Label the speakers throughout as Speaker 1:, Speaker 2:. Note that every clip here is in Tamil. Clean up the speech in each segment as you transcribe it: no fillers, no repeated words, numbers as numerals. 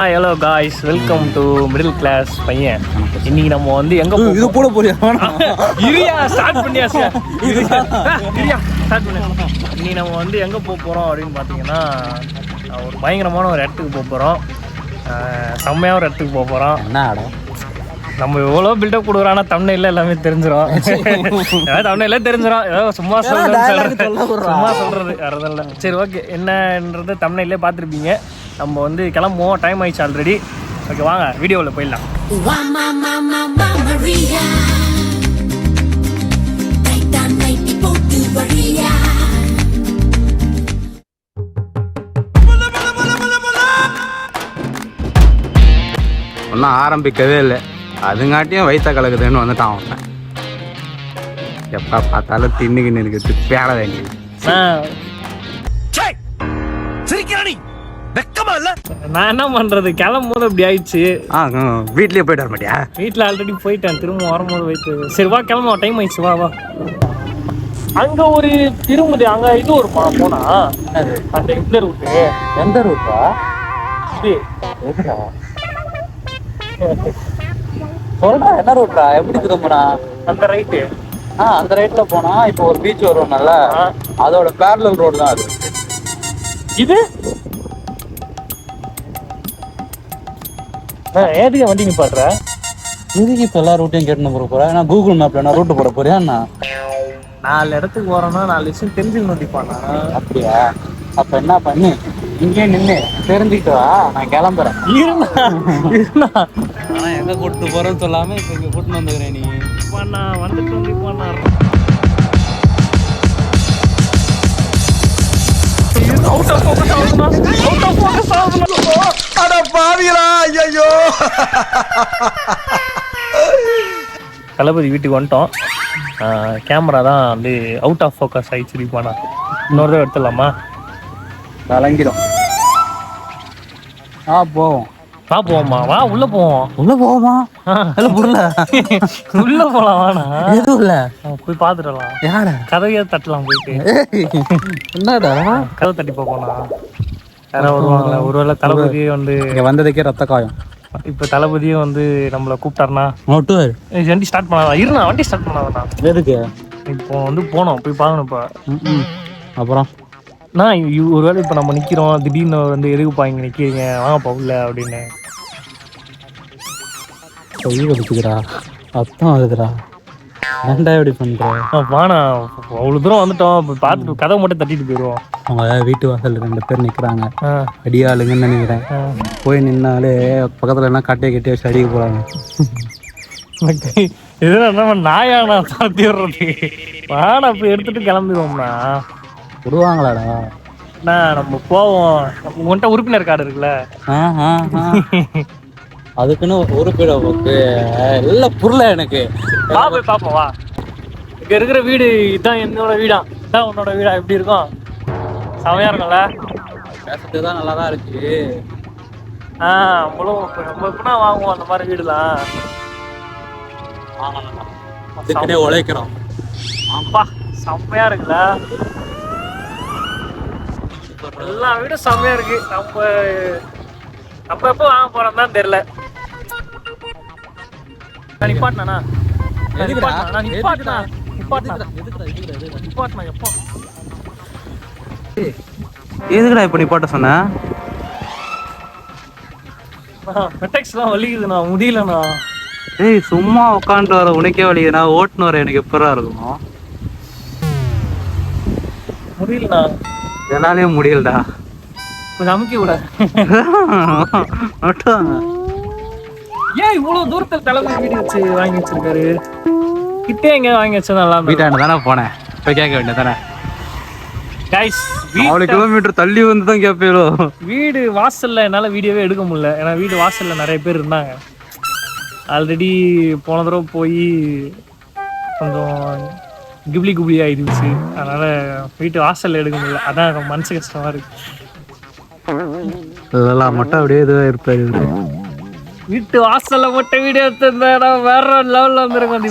Speaker 1: Hello guys, welcome to middle class பையன். இன்னைக்கு நம்ம வந்து எங்க
Speaker 2: இது போட போறியா?
Speaker 1: இரியா ஸ்டார்ட் பண்ணியாச்சு. இரியா ஸ்டார்ட் பண்ணு. இன்னைக்கு நம்ம வந்து எங்க போறோம் அப்படின்னு பாத்தீங்கன்னா, ஒரு பயங்கரமான ஒரு இடத்துக்கு போறோம். செம்மையா ஒரு இடத்துக்கு போறோம்.
Speaker 2: என்ன இடம்?
Speaker 1: நம்ம எவ்வளோ பில்டப் கொடுக்குறோம், தமிழ்ல எல்லாமே தெரிஞ்சிடும். ஏதாவது தமிழ்ல தெரிஞ்சிடும். ஏதாவது சும்மா சொல்றது வரதில்ல. சரி, ஓகே. என்னன்றது தமிழ்லே பார்த்துருப்பீங்க. நம்ம வந்து கிளம்புவோம், டைம் ஆயிடுச்சு ஆல்ரெடி. ஓகே, வாங்க வீடியோவில் போயிடலாம்.
Speaker 2: ஒன்றும் ஆரம்பிக்கவே இல்லை, அதுங்காட்டியும் வயிற்ற கலக்குதுன்னு வந்துட்டான் அவன். எப்போ பார்த்தாலும் தின்னுக்கின்னு இருக்குது, பேட வேண்டியது.
Speaker 1: நான் என்ன பண்றது, கிளம்பும் போது அப்படி ஆயிடுச்சு.
Speaker 2: வீட்லயே போயிட்டு வர மாட்டியா?
Speaker 1: வீட்டில் ஆல்ரெடி போயிட்டேன், திரும்ப வரும்போது போயிட்டு. சரி வா கிளம்புவோம், டைம் ஆயிடுச்சு. வா வா. அங்க ஒரு திரும்புது, அங்க இது ஒரு போனா அந்த இந்த ரூட்டு.
Speaker 2: எந்த ரூட்டா? சொல்றா, என்ன ரூட்டா? எப்படி திரும்பினா?
Speaker 1: அந்த ரைட்டு.
Speaker 2: அந்த ரைட்ல போனா இப்போ ஒரு பீச் வரும், நல்லா அதோட பேரலல் ரோடு தான் அது.
Speaker 1: இது ஏதுக்கு வண்டி நிப்பாடுற?
Speaker 2: இதுக்கு இப்போ எல்லா ரூட்டையும் கேட்டு போற போறேன். நான் கூகுள் மேப்ல நான் ரூட்டு போட போறியா?
Speaker 1: 4 இடத்துக்கு போறோம்னா 4 விஷயம் தெரிஞ்சுக்கணும் நோட்டிப்பானா.
Speaker 2: அப்படியா? அப்ப என்ன பண்ணு, இங்கே நின்று தெரிஞ்சுக்கிட்டு வா, நான் கிளம்புறேன்.
Speaker 1: இருந்தா
Speaker 2: ஆனா எங்க கூட்டு போறேன்னு சொல்லாம இப்ப இங்க கூட்டு வந்துக்கிறேன். நீ
Speaker 1: பண்ணா வந்துட்டு வந்து போனா அவுட் ஆஃப் ஃபோக்கஸ் ஆகுமா? அவுட் ஆஃப் ஃபோக்கஸ் ஆகுமா?
Speaker 3: அட பாவிகளா, ஐயோ.
Speaker 1: தளபதி வீட்டுக்கு வந்துட்டோம். கேமரா தான் வந்து அவுட் ஆஃப் ஃபோக்கஸ் ஆயிடுச்சு. போனா இன்னொரு தடவை எடுத்துடலாமா?
Speaker 2: கலங்கிடும். போவோம்.
Speaker 1: வா போவோமா? வா உள்ள போவோம்.
Speaker 2: உள்ள போவோமா? புரியல.
Speaker 1: உள்ள போலாம், வாண்ணா.
Speaker 2: எதுவும் இல்ல,
Speaker 1: போய் பாத்துடலாம்.
Speaker 2: யார
Speaker 1: கதையை தட்டலாம் போயிட்டு.
Speaker 2: என்னடா
Speaker 1: கதை தட்டி போனா யாராவது வருவாங்களா? ஒருவேளை தளபதியே வந்து
Speaker 2: இங்க வந்ததுக்கே ரத்த காயம்.
Speaker 1: இப்ப தளபதியும் வந்து நம்மள கூப்பிட்டாருனா
Speaker 2: நோட்டு
Speaker 1: வண்டி ஸ்டார்ட் பண்ணாதான். இருண்ணா, வண்டி ஸ்டார்ட் பண்ணாதான்.
Speaker 2: எதுக்கு?
Speaker 1: இப்போ வந்து போனோம், போய் பார்க்கணும். இப்ப
Speaker 2: அப்புறம்
Speaker 1: நான் ஒருவேளை இப்ப நம்ம நிக்கிறோம், திடீர்னு வந்து எதுக்குப்பா இங்க நிக்கிறீங்க, வாங்கப்பா உள்ள அப்படின்னு
Speaker 2: வச்சுக்கிறா, அர்த்தம் வருதுடா. ஏன்டா இப்படி பண்ற?
Speaker 1: வாணா, அவ்வளவு தூரம் வந்துட்டோம், பார்த்துட்டு கதை மட்டும் தட்டிட்டு போயிடுவோம்.
Speaker 2: அவங்க வீட்டு வாசல் 2 பேர் நிக்கிறாங்க, அடியாளுங்கன்னு நினைக்கிறேன். போய் நின்னாலே பக்கத்துல எல்லாம் கட்டையை கட்டி வச்சு அடிக்க போறாங்க.
Speaker 1: எதுனா நாயாண்ணா சாத்தி விடுறது. வாணா போய் எடுத்துட்டு கிளம்பிடுவோம்னா
Speaker 2: விடுவாங்களாடா?
Speaker 1: நம்ம போவோம். உன்கிட்ட உறுப்பினர் கார்டு இருக்குல்ல?
Speaker 2: அதுக்குன்னு ஒரு இல்ல புரியல எனக்கு.
Speaker 1: வா போய் பாப்போம். வா, இங்க இருக்கிற வீடு இதான் என்னோட வீடா, இதான் உன்னோட வீடா. எப்படி இருக்கும்? செமையா இருக்கும்ல?
Speaker 2: பேசுறதுதான் நல்லாதான் இருக்கு.
Speaker 1: நம்மளும் நம்ம எப்படின்னா வாங்குவோம் அந்த மாதிரி வீடுலாம்.
Speaker 2: அதுக்குன்னே உழைக்கிறோம்.
Speaker 1: அப்பா செம்மையா இருக்குல்ல? எல்லா வீடும் செம்மையா இருக்கு. நம்ம எப்போ வாங்க போறோம் தான் தெரியல. நிப்பாட்டினா எப்போ
Speaker 2: எதுக்குடா இப்ப நிப்பாட்ட சொன்ன?
Speaker 1: மெட்டெக்ஸ்லாம் வலிக்குதுண்ணா, முடியலண்ணா.
Speaker 2: ஏய், சும்மா உட்காந்துட்டு வர உனக்கே வலிக்குதுண்ணா, ஓட்டுன்னு வர எனக்கு எப்படா இருக்கும்?
Speaker 1: முடியலண்ணா,
Speaker 2: என்னாலையும் முடியலடா.
Speaker 1: கொஞ்சம் அமுக்கி விட. ஏன் இவ்வளவு தூரத்துல தளபதி வீடு வச்சு வாங்கி வச்சிருக்காரு? கிட்டே எங்க வாங்கி வச்சா நல்லா?
Speaker 2: வீட்டாண்ட தானே போனேன், போய் கேட்க வேண்டியதானே.
Speaker 1: அவ்வளவு
Speaker 2: கிலோமீட்டர் தள்ளி வந்து தான் கேட்பீங்களோ?
Speaker 1: வீடு வாசல்ல என்னால வீடியோவே எடுக்க முடியல, ஏன்னா வீடு வாசல்ல நிறைய பேர் இருந்தாங்க. ஆல்ரெடி போன தடவை போய் கொஞ்சம் குப்ளி ஆயிடுச்சு, அதனால வீட்டு வாசல்ல எடுக்க முடியல. அதான் மனசு கஷ்டமா இருக்கு.
Speaker 2: அதெல்லாம் மட்டும் அப்படியே இதுவாக இருப்பாரு.
Speaker 1: வீட்டு வாசல்ல மட்டும் வீடியோ எடுத்திருந்தா வேற லெவல்ல வந்துருக்கும்.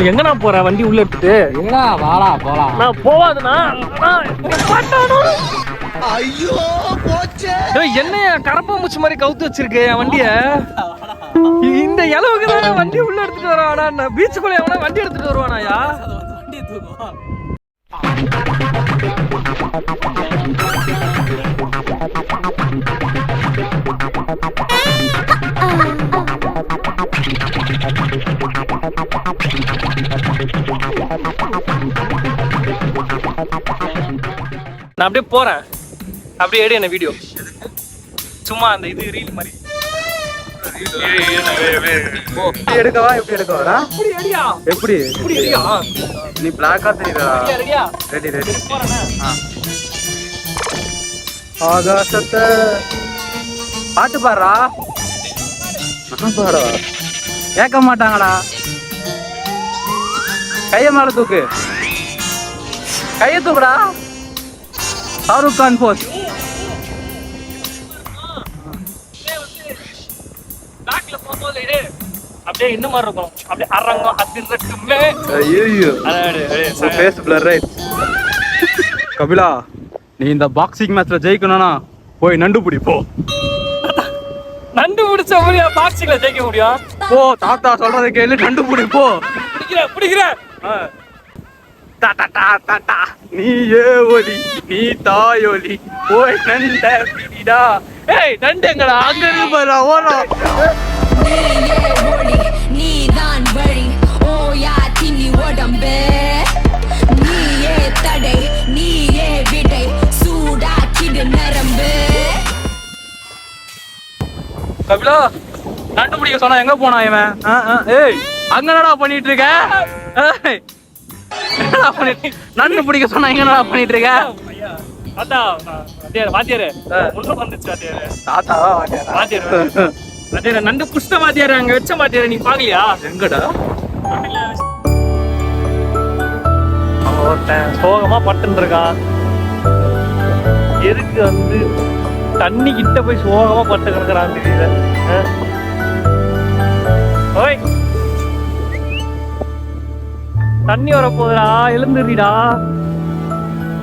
Speaker 1: எங்கண்ணா போற வண்டி உள்ள எடுத்துட்டு?
Speaker 2: என்னடா வாடா போலாம்.
Speaker 1: நான் போவாதுண்ணா.
Speaker 3: ஐயோ போச்சே.
Speaker 1: என்னைய கரப்பா மூச்சு மாதிரி கவுத்து வச்சிருக்கு என் வண்டிய. இந்த அளவுக்கு தான் வண்டி உள்ள எடுத்துட்டு வருவானா? பீச்சுக்குள்ள எவனா வண்டி எடுத்துட்டு வருவானாயா?
Speaker 2: வண்டி தூக்கும்.
Speaker 1: நான் அப்படியே போறேன். அப்படியே எடு என்ன வீடியோ. சும்மா அந்த இது ரீல் மாதிரி.
Speaker 2: எடுக்கவா எப்படி எடுக்கவா? எப்படி
Speaker 1: இப்படி எடியா?
Speaker 2: நீ பிளாக்கா தெரியுதா?
Speaker 1: ரெடியா?
Speaker 2: Ready ready.
Speaker 1: போறேனா?
Speaker 2: ஆகாசத்தை பாட்டு பாடுறா. பாடவா கேட்க மாட்டாங்கடா. கைய மேல தூக்கு. கைய தூக்குடா. ஷாருக் கான் போஸ்.
Speaker 1: பேக்ல போகும்போது எடு. அப்படியே இந்த மாதிரி இருக்கும். அப்படியே அரங்கம் அதிரட்டுமே.
Speaker 2: ஐயோ ஃபேஸ் பிளர் ரைட். கபிலா நீ இந்த பாக்ஸிங் மேட்ச்ல ஜெயிக்கணும்னா போய் நண்டு பிடி போ.
Speaker 1: நண்டு பிடிச்ச முடியா பாக்ஸிங்ல ஜெயிக்க முடியும்?
Speaker 2: போ தாத்தா சொல்றதை கேளு. நண்டு பிடி போ.
Speaker 1: பிடிக்கிற
Speaker 2: நீ ஏ ஒலி நீ தாயொலி போய் நண்ட பிடிடா. ஏய் நண்டு எங்கடா? அங்க இருந்து பாரு ஓரம்.
Speaker 4: நீயே ஒளி நீதான் வழி ஓயா தின்னி உடம்பே நீயே தடை நீயே விடை சூடாக்கிடு நரம்பு.
Speaker 2: கபிலா நண்டு பிடிக்க சொன்னா எங்க போனா இவன்? ஏய் அங்க என்னடா பண்ணிட்டு இருக்க? ஏய் என்னடா பண்ணிட்டு நண்டு பிடிக்க சொன்னா எங்க என்னடா பண்ணிட்டு இருக்க?
Speaker 1: தாத்தா வாத்தியாரு ஒண்ணு வந்துச்சு வாத்தியாரு.
Speaker 2: தாத்தா
Speaker 1: வாத்தியாரு நண்டு புஷ்ட வாத்தியாரு அங்க வச்ச வாத்தியாரு நீ பாக்கலையா?
Speaker 2: எங்கடா?
Speaker 1: சோகமா பட்டுன்னு இருக்கான். எதுக்கு வந்து தண்ணி கிட்ட போய் சோகமா பட்டு கிடக்குறான் தெரியல. ஓய் தண்ணி வர போதுடா. எழுந்துடுறா.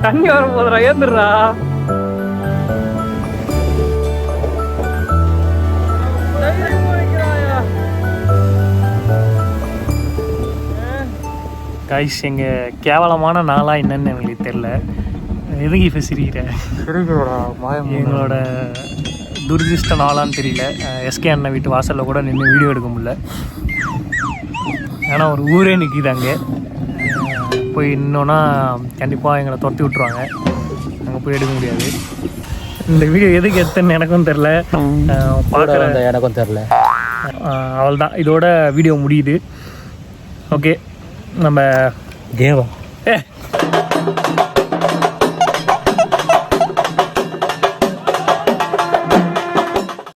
Speaker 1: தண்ணி வர போதுடா. எழுந்துடுறா. கைஸ் எங்க கேவலமான நாளா என்னன்னு எங்களுக்கு தெரியல. எதுக்கு இப்போ சிரிக்கிறேன்? எங்களோட துரதிருஷ்ட நாளான்னு தெரியல. எஸ்கே அண்ணன் வீட்டு வாசலில் கூட நின்று வீடியோ எடுக்க முடியல. ஏன்னா ஒரு ஊரே நிற்கிது அங்கே. போய் இன்னொன்னா கண்டிப்பாக எங்களை துரத்தி விட்ருவாங்க. அங்கே போய் எடுக்க முடியாது. இந்த வீடியோ எதுக்கு எடுத்தேன்னு எனக்கும் தெரில. பார்க்குற
Speaker 2: எனக்கும் தெரில.
Speaker 1: அவள் தான் இதோட வீடியோ முடியுது. ஓகே நம்ம
Speaker 2: தேவா